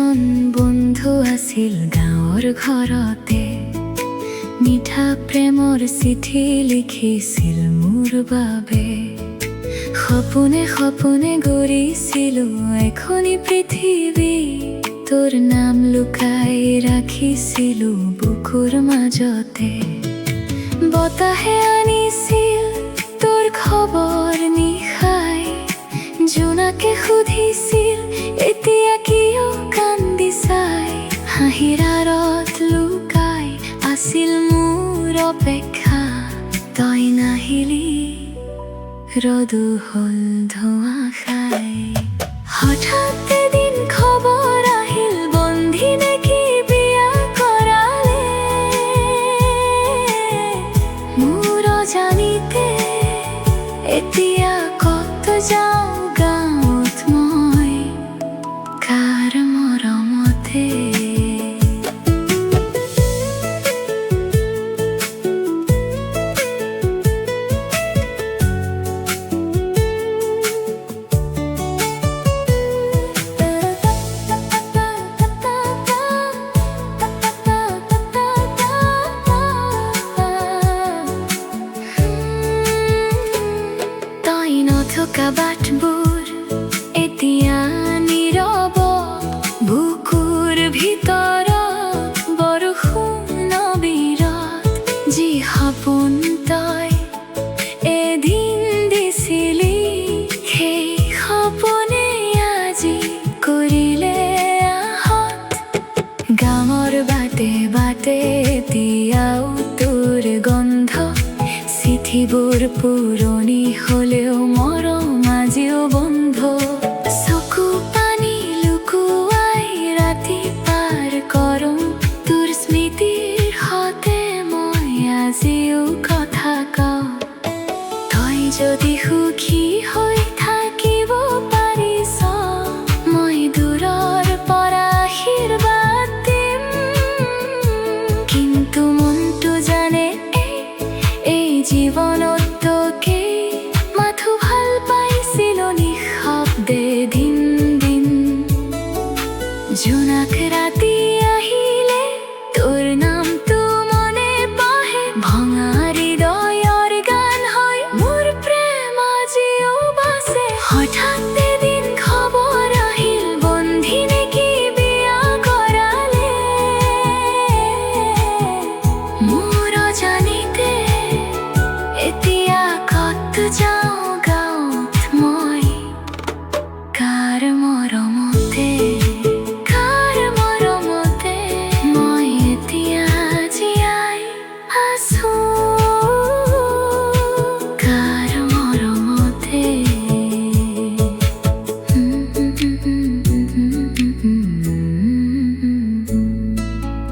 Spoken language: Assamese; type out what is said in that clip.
এজন বন্ধু আছিল গাঁৱৰ ঘৰতে। মিঠা প্ৰেমৰ চিঠি লিখিছিল মোৰ বাবে। সপোনে সপোনে গঢ়িছিলো এখনি পৃথিৱী। তোৰ নাম লুকাই ৰাখিছিলো বুকুৰ মাজতে। বতাহে আনিছিল তোৰ খবৰ নিশাই। জোনাকে সুধিছিল এতিয়া কিয় কান্দি চাই। হাঁহিৰ আঁৰত লুকাই আছিল মোৰ অপেক্ষা। তই নাহিলি ৰ'দো হ'ল ধোঁৱা খাই। হঠাৎ এদিন খবৰ আহিল বন্ধিনে কি বিয়া কৰালে। মোৰ অজানিতে এতিয়া ক'ত যাওঁ গাঁৱত মই কাৰ মৰমতে। থকা বাটবোৰ এতিয়া নীৰৱ। বুকুৰ ভিতৰত বৰষুণ অবিৰত। যি সপোন তই এদিন দিছিলি সেই সপোনে আজি কৰিলে আহত। গাঁৱৰ বাটে বাটে এতিয়াও তোৰ গন্ধ। চিঠিবোৰ পুৰণি হ'লেও মৰম আজিও বন্ধ। চকু পানী লুকুৱাই ৰাতি পাৰ কৰোঁ তোৰ স্মৃতিৰ সতে মই আজিও কথা কওঁ। তই যদি সুখী হৈ থাকিব পাৰিছ মই দূৰৰ পৰা আশীৰ্বাদ দিম। কিন্তু মনটো জানে এই জীৱনত তোকে মাথো ভাল পাইছিলো নিঃশব্দে দিন দিন। জোনাক ৰাতি আহিলে তোৰ নামটো মনে পাহে। ভঙা হৃদয়ৰ গান হয় মোৰ প্ৰেম আজিও বাচে। হঠাৎ এদিন খবৰ আহিল বন্ধিনে কি বিয়া কৰালে। মোৰ অজানিতে এতিয়া ক'ত যাওঁ